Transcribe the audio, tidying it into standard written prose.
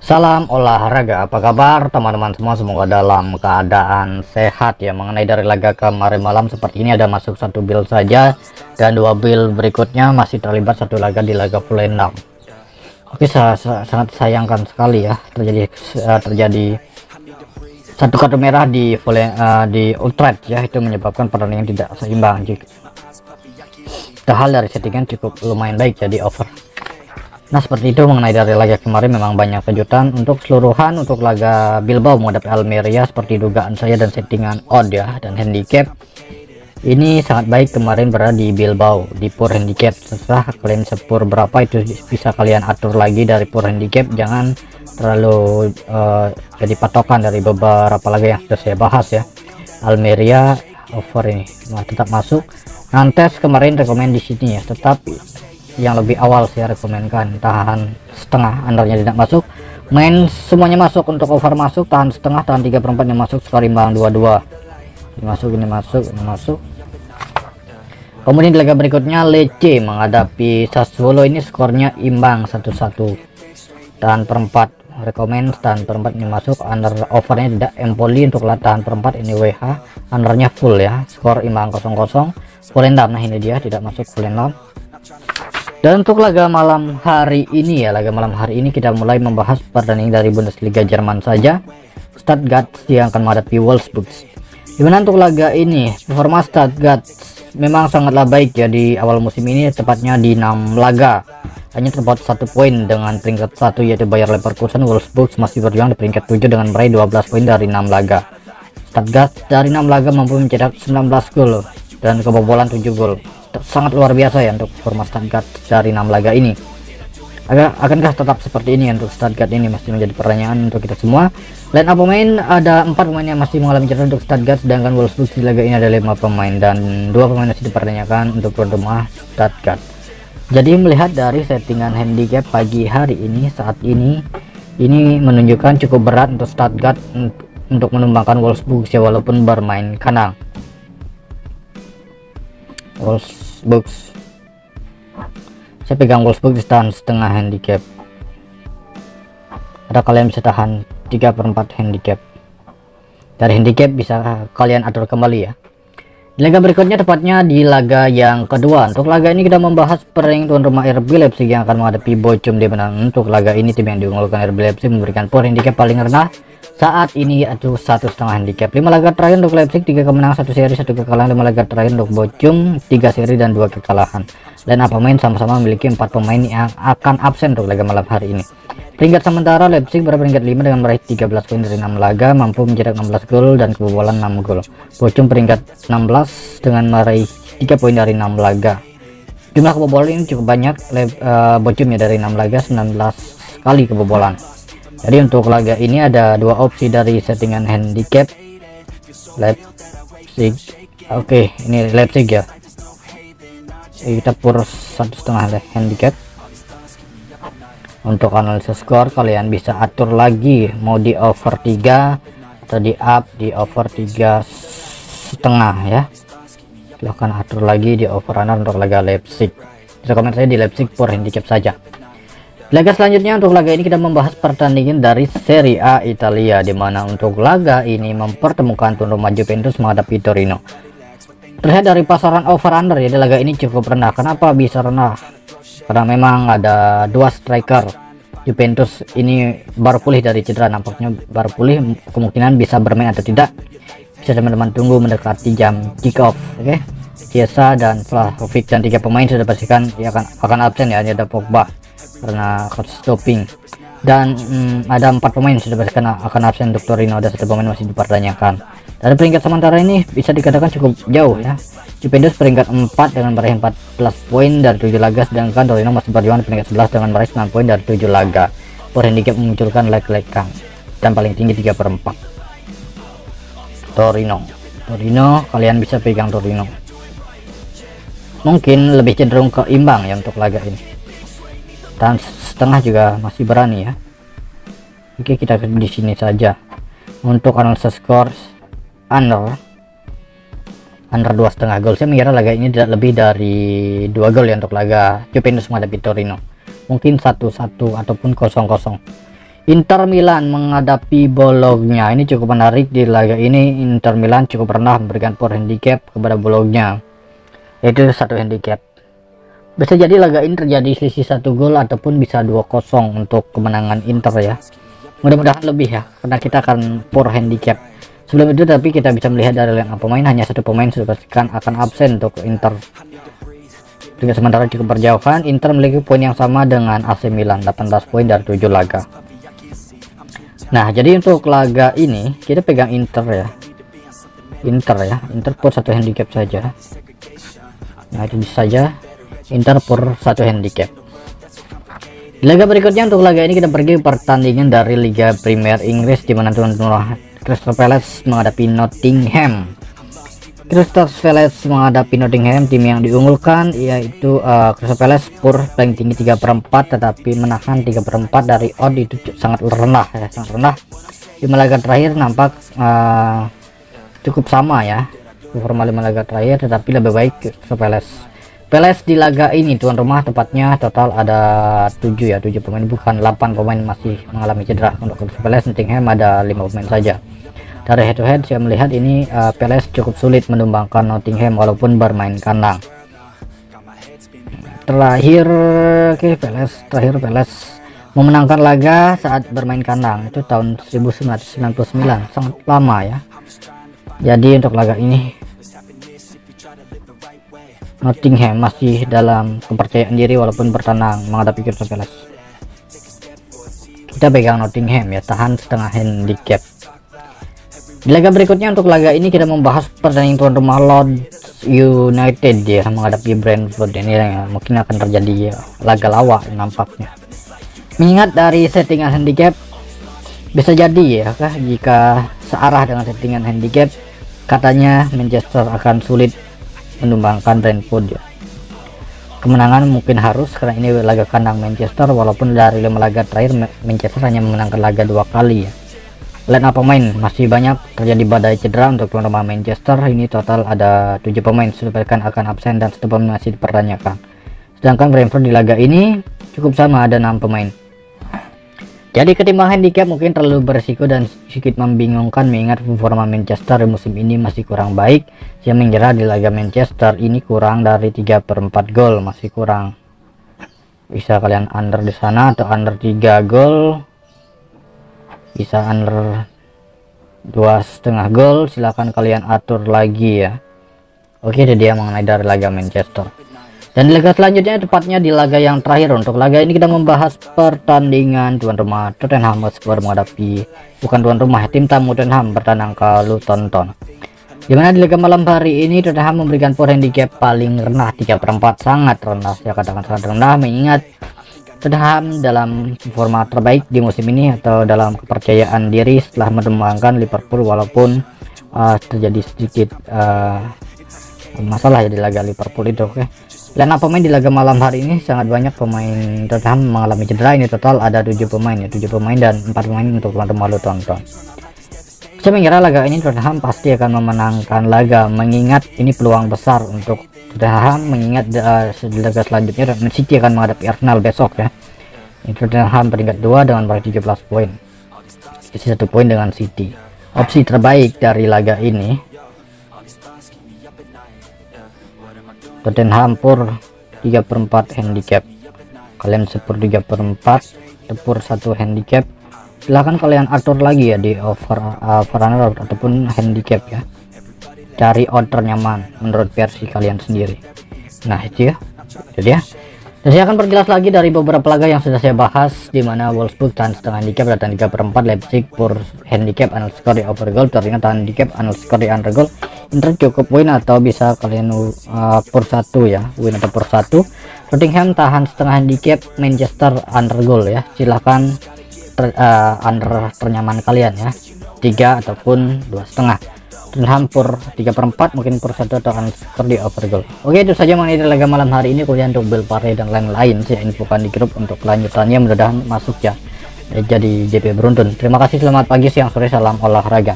Salam olahraga, apa kabar teman-teman semua? Semoga dalam keadaan sehat ya. Mengenai dari laga kemarin malam, seperti ini ada masuk satu build saja, dan dua build berikutnya masih terlibat satu laga di laga full enam. Oke, sangat sayangkan sekali ya terjadi satu kartu merah di ultrat ya, itu menyebabkan pertandingan tidak seimbang. Hal dari settingan cukup lumayan baik jadi over. Nah, seperti itu mengenai dari laga kemarin, memang banyak kejutan untuk keseluruhan. Untuk laga Bilbao menghadapi Almeria, seperti dugaan saya dan settingan odd ya, dan handicap ini sangat baik kemarin berada di Bilbao di pure handicap. Setelah kalian sepur berapa itu bisa kalian atur lagi dari pure handicap, jangan terlalu jadi patokan dari beberapa laga yang sudah saya bahas ya. Almeria over ini tetap masuk. Nantes kemarin rekomend di sini ya, tetapi yang lebih awal saya rekomendkan tahan setengah, undernya tidak masuk, main semuanya masuk. Untuk over masuk, tahan setengah, tahan 3/4 yang masuk, skor imbang 2-2. Ini masuk. Kemudian di laga berikutnya Lecce menghadapi Sassuolo, ini skornya imbang 1-1, tahan perempat, rekomend tahan perempat ini masuk. Under overnya tidak. Empoli untuk tahan perempat ini WH, undernya full ya, skor imbang 0-0. Volendam, nah ini dia tidak masuk Volendam. Dan untuk laga malam hari ini ya, kita mulai membahas pertandingan dari Bundesliga Jerman saja. Stuttgart yang akan menghadapi Wolfsburg. Dimana untuk laga ini performa Stuttgart memang sangatlah baik ya di awal musim ini, tepatnya di 6 laga hanya terdapat 1 poin dengan peringkat 1 yaitu Bayer Leverkusen. Wolfsburg masih berjuang di peringkat 7 dengan meraih 12 poin dari 6 laga. Stuttgart dari 6 laga mampu mencetak 19 gol dan kebobolan 7 gol. Sangat luar biasa ya untuk performa Stuttgart dari 6 laga ini. Akankah tetap seperti ini untuk Stuttgart ini, masih menjadi pertanyaan untuk kita semua. Line up pemain ada 4 pemain yang masih mengalami cedera untuk Stuttgart, sedangkan Wolfsburg di laga ini ada 5 pemain dan 2 pemain masih dipertanyakan untuk tuan rumah Stuttgart. Jadi melihat dari settingan handicap pagi hari ini, saat ini menunjukkan cukup berat untuk Stuttgart untuk menumbangkan Wolfsburg ya, walaupun bermain kandang. Wolfsburg, saya pegang Wolfsburg di tahan setengah handicap. Ada kalian bisa tahan 3/4 handicap. Dari handicap bisa kalian atur kembali ya. Di laga berikutnya, tepatnya di laga yang kedua. Untuk laga ini kita membahas pertandingan tuan rumah RB Leipzig yang akan menghadapi Bochum. Di mana untuk laga ini tim yang diunggulkan RB Leipzig memberikan poin handicap paling rendah saat ini yaitu 1,5 handicap. 5 laga terakhir untuk Leipzig, 3 kemenangan, 1 seri, 1 kekalahan. 5 laga terakhir untuk Bochum, 3 seri dan 2 kekalahan. Dan pemain sama-sama memiliki 4 pemain yang akan absen untuk laga malam hari ini. Peringkat sementara Leipzig berada peringkat 5 dengan meraih 13 poin dari 6 laga, mampu mencetak 16 gol dan kebobolan 6 gol. Bochum peringkat 16 dengan meraih 3 poin dari 6 laga. Jumlah kebobolan ini cukup banyak Bochum ya, dari 6 laga 19 kali kebobolan. Jadi untuk laga ini ada 2 opsi dari settingan handicap Leipzig. Oke, ini Leipzig ya. Kita pur 1,5 handicap. Untuk analisis skor kalian bisa atur lagi mau di over 3 atau di up di over 3,5 ya. Silahkan atur lagi di over under untuk laga Leipzig. Rekomend saya di Leipzig pur handicap saja. Laga selanjutnya, untuk laga ini kita membahas pertandingan dari Serie A Italia, di mana untuk laga ini mempertemukan tuan rumah Juventus menghadapi Torino. Terlihat dari pasaran over under ya, di laga ini cukup rendah. Kenapa bisa rendah? Karena memang ada 2 striker Juventus ini baru pulih dari cedera, nampaknya baru pulih, kemungkinan bisa bermain atau tidak bisa teman-teman tunggu mendekati jam kick off. Oke, Chiesa dan Vlahovic dan 3 pemain sudah pastikan ya akan absen ya, ada Pogba karena coach doping, dan ada 4 pemain sudah pastikan akan absen untuk Torino, ada 1 pemain masih dipertanyakan. Dari peringkat sementara ini bisa dikatakan cukup jauh ya. Juventus peringkat 4 dengan meraih 14 poin dari 7 laga, sedangkan Torino masih berjuang di peringkat 11 dengan meraih 9 poin dari 7 laga. Per handicap memunculkan leg kang dan paling tinggi 3/4. Torino, kalian bisa pegang Torino. Mungkin lebih cenderung ke imbang ya untuk laga ini. Dan setengah juga masih berani ya. Oke, kita di sini saja. Untuk analisis skor under 2,5 gol, saya mengira laga ini tidak lebih dari 2 gol ya untuk laga Juventus menghadapi Torino. Mungkin 1-1 ataupun 0-0. Inter Milan menghadapi Bologna. Ini cukup menarik di laga ini. Inter Milan cukup pernah memberikan power handicap kepada Bologna, yaitu 1 handicap. Bisa jadi laga ini terjadi selisih 1 gol ataupun bisa 2-0 untuk kemenangan Inter ya. Mudah-mudahan lebih ya, karena kita akan power handicap. Sebelum itu tapi kita bisa melihat dari line up pemain, hanya 1 pemain sudah pastikan akan absen untuk Inter. Juga sementara cukup berjauhan, Inter memiliki poin yang sama dengan AC Milan, 18 poin dari 7 laga. Nah, jadi untuk laga ini kita pegang Inter ya. Inter per 1 handicap saja. Nah, itu bisa saja Inter per 1 handicap. Di laga berikutnya untuk laga ini kita pergi pertandingan dari Liga Premier Inggris, di mana tuan-tuan Crystal Palace menghadapi Nottingham. Crystal Palace menghadapi Nottingham, tim yang diunggulkan yaitu Crystal Palace per paling tinggi 3/4, tetapi menahan 3/4 dari odd itu sangat rendah ya, sangat rendah. Di laga terakhir nampak cukup sama ya, performa 5 laga terakhir, tetapi lebih baik Crystal Palace di laga ini tuan rumah, tepatnya total ada 7 pemain, bukan 8 pemain masih mengalami cedera. Untuk Crystal Palace, Nottingham ada 5 pemain saja. Dari head to head saya melihat ini Palace cukup sulit menumbangkan Nottingham walaupun bermain kandang. Terakhir Palace memenangkan laga saat bermain kandang itu tahun 1999, sangat lama ya. Jadi untuk laga ini Nottingham masih dalam kepercayaan diri walaupun bertandang menghadapi Crystal Palace. Kita pegang Nottingham ya, tahan setengah handicap. Di laga berikutnya untuk laga ini kita membahas pertandingan tuan rumah Leeds United ya menghadapi Brentford. Ini ya, mungkin akan terjadi laga lawak nampaknya. Mengingat dari settingan handicap, bisa jadi ya jika searah dengan settingan handicap, katanya Manchester akan sulit menumbangkan Brentford ya. Kemenangan mungkin harus, karena ini laga kandang Manchester, walaupun dari 5 laga terakhir Manchester hanya memenangkan laga 2 kali ya. Line up pemain masih banyak terjadi badai cedera untuk tuan rumah Manchester. Ini total ada 7 pemain sudah akan absen dan 1 pemain masih dipertanyakan. Sedangkan Brentford di laga ini cukup sama, ada 6 pemain. Jadi ketimbang handicap mungkin terlalu berisiko dan sedikit membingungkan, mengingat performa Manchester musim ini masih kurang baik. Saya mengira di laga Manchester ini kurang dari 3/4 gol, masih kurang. Bisa kalian under di sana atau under 3 gol, bisa under 2,5 gol, silahkan kalian atur lagi ya. Oke, itu dia mengenai dari laga Manchester. Dan di laga selanjutnya, tepatnya di laga yang terakhir untuk laga ini, kita membahas pertandingan tuan rumah Tottenham Hotspur menghadapi, bukan tuan rumah, tim tamu Tottenham bertandang ke Luton Town. Dimana di laga malam hari ini Tottenham memberikan power handicap paling rendah 3/4, sangat rendah, saya katakan sangat rendah, mengingat Tottenham dalam performa terbaik di musim ini atau dalam kepercayaan diri setelah menumbangkan Liverpool, walaupun terjadi sedikit masalah ya di laga Liverpool itu. Oke. Line up pemain di laga malam hari ini sangat banyak pemain Tottenham mengalami cedera. Ini total ada 7 pemain ya, 7 pemain dan 4 pemain untuk tuan rumah Luton Town. Saya mengira laga ini Tottenham pasti akan memenangkan laga, mengingat ini peluang besar untuk Tottenham, mengingat di laga selanjutnya Man City akan menghadapi Arsenal besok ya. Tottenham peringkat 2 dengan meraih 17 poin, isi 1 poin dengan City. Opsi terbaik dari laga ini Tottenham per 3/4 handicap. Kalian sepur 3/4, tepur 1 handicap. Silahkan kalian atur lagi ya di over under ataupun handicap ya. Cari odd ternyaman menurut versi kalian sendiri. Nah itu ya, itu dia. Dan saya akan perjelas lagi dari beberapa laga yang sudah saya bahas, di mana Wolfsburg tahan setengah handicap dan 3/4, Leipzig per handicap underscore di over goal, Torino tahan handicap underscore di under goal, Inter cukup win atau bisa kalian per 1 ya, win atau per 1. Nottingham tahan setengah handicap, Manchester under goal ya, silahkan under ternyaman kalian ya, 3 ataupun 2,5. Tottenham per 3/4, mungkin per 1 atau underscore di over goal. Oke, itu saja mengenai laga malam hari ini. Kemudian untuk build party dan lain-lain saya infokan di grup untuk kelanjutannya, mudah-mudahan masuk ya jadi JP beruntun. Terima kasih, selamat pagi, siang, sore, salam olahraga.